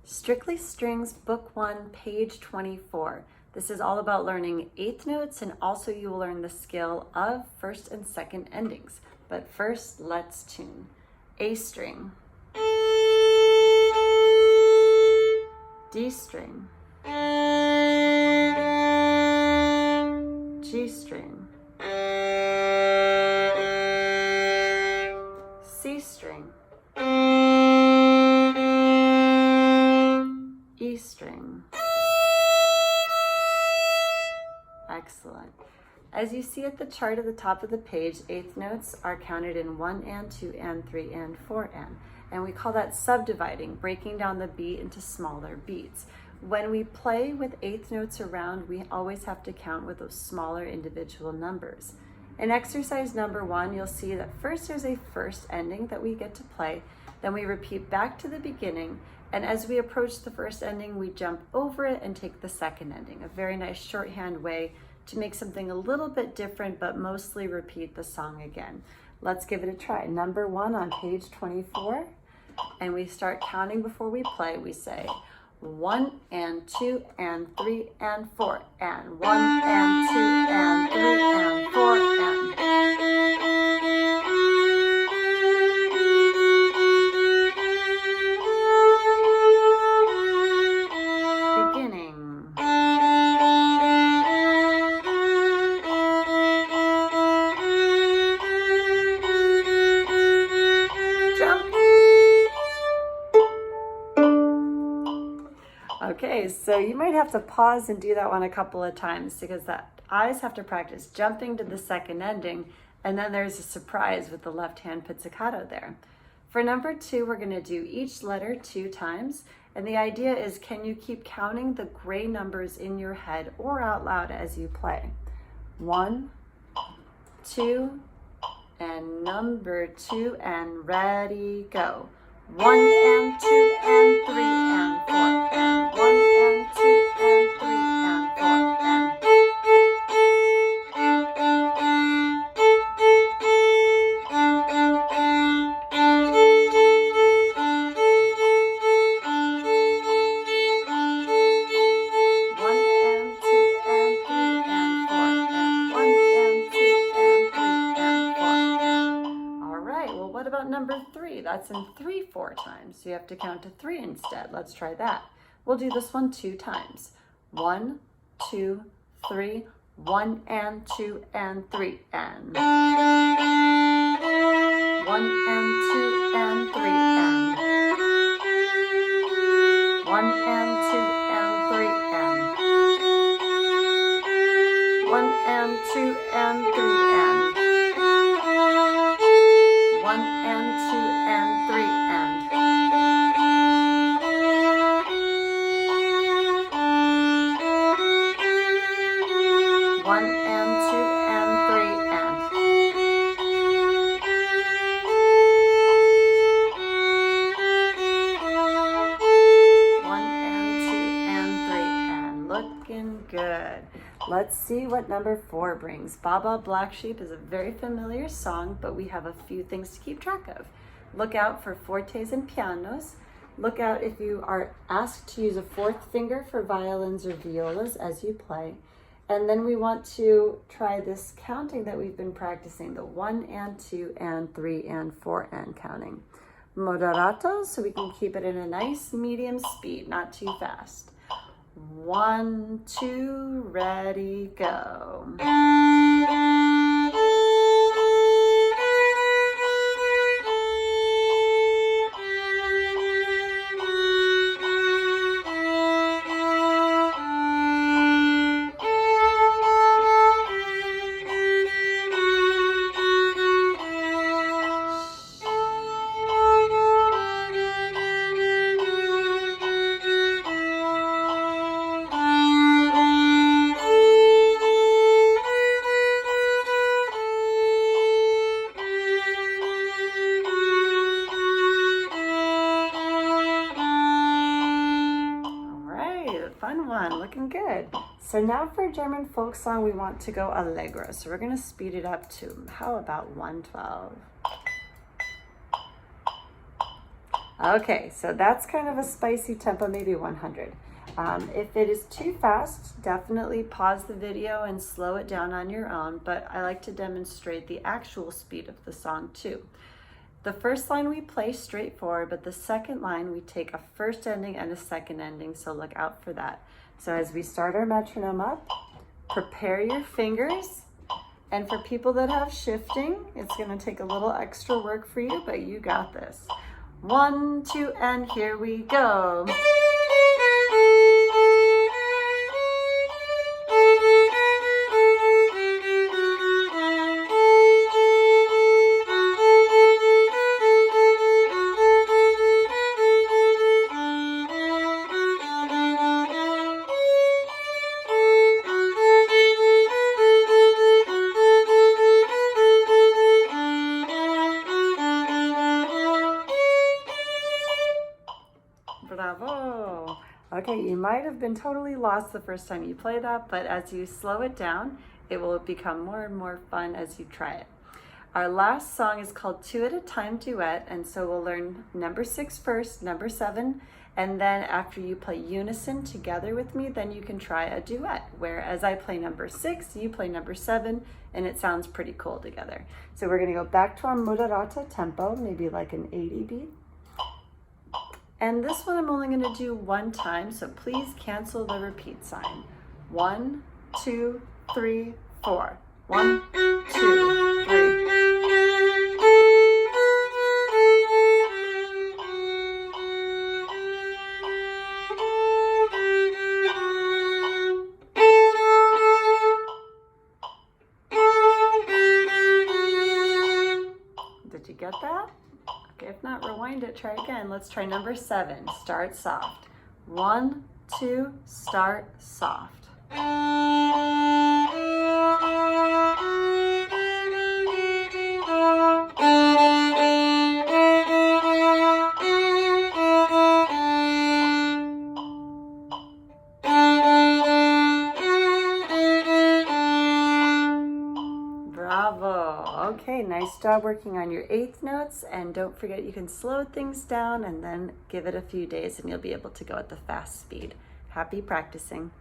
Strictly Strings, Book 1, page 24. This is all about learning eighth notes, and also you will learn the skill of first and second endings. But first, let's tune. A string, D string, G string, C string, E string. Excellent. As you see at the chart at the top of the page, eighth notes are counted in 1 and 2 and 3 and 4 and we call that subdividing, breaking down the beat into smaller beats. When we play with eighth notes around, we always have to count with those smaller individual numbers. In exercise number 1, you'll see that first there's a first ending that we get to play, then we repeat back to the beginning, and as we approach the first ending, we jump over it and take the second ending, a very nice shorthand way to make something a little bit different, but mostly repeat the song again. Let's give it a try. Number 1 on page 24, and we start counting before we play. We say 1 and 2 and 3 and 4 and 1 and 2 and 3 and 4 and Okay, so you might have to pause and do that one a couple of times because that eyes have to practice jumping to the second ending, and then there's a surprise with the left hand pizzicato there. For number 2, we're going to do each letter 2 times, and the idea is, can you keep counting the gray numbers in your head or out loud as you play? 1, 2, and number 2, and ready, go. 1 and 2 and 3 and 4 and 1 and 2 and 3 and 4 and 1 and 2 and 3 and 4 and 1 and 2 and 3 and 4 and all right, well, what about number 3? That's in 3/4 times, so you have to count to 3 instead. Let's try that. We'll do this one 2 times. 1, 2, 3, 1 and 2 and 3 and 1 and 2 and 3 and 1 and 2 and 3 and 1 and 2 and 3 and 1 and 2 and 3 and 1 and 2 and 3 and 1 and 2 and 3 and looking good. Let's see what number 4 brings. Baba Black Sheep is a very familiar song, but we have a few things to keep track of. Look out for fortes and pianos. Look out if you are asked to use a 4th finger for violins or violas as you play. And then we want to try this counting that we've been practicing, the 1 and 2 and 3 and 4 and counting. Moderato, so we can keep it in a nice medium speed, not too fast. 1, 2, ready, go. Fun one, looking good. So now for a German folk song, we want to go allegro. So we're going to speed it up to, how about 112? Okay, so that's kind of a spicy tempo, maybe 100. If it is too fast, definitely pause the video and slow it down on your own, but I like to demonstrate the actual speed of the song too. The first line we play straightforward, but the second line we take a first ending and a second ending, so look out for that. So as we start our metronome up, prepare your fingers. And for people that have shifting, it's gonna take a little extra work for you, but you got this. 1, 2, and here we go. Bravo. Okay, you might have been totally lost the first time you play that, but as you slow it down, it will become more and more fun as you try it. Our last song is called Two at a Time Duet, and so we'll learn number 6 first, number 7, and then after you play unison together with me, then you can try a duet, where as I play number 6, you play number 7, and it sounds pretty cool together. So we're gonna go back to our moderato tempo, maybe like an 80 beat. And this one I'm only going to do one time, so please cancel the repeat sign. 1, 2, 3, 4. 1, 2, 3. Did you get that? Okay, if not, rewind it, try again. Let's try number 7, start soft. 1, 2, start soft. Bravo. Okay, nice job working on your eighth notes, and don't forget you can slow things down and then give it a few days and you'll be able to go at the fast speed. Happy practicing.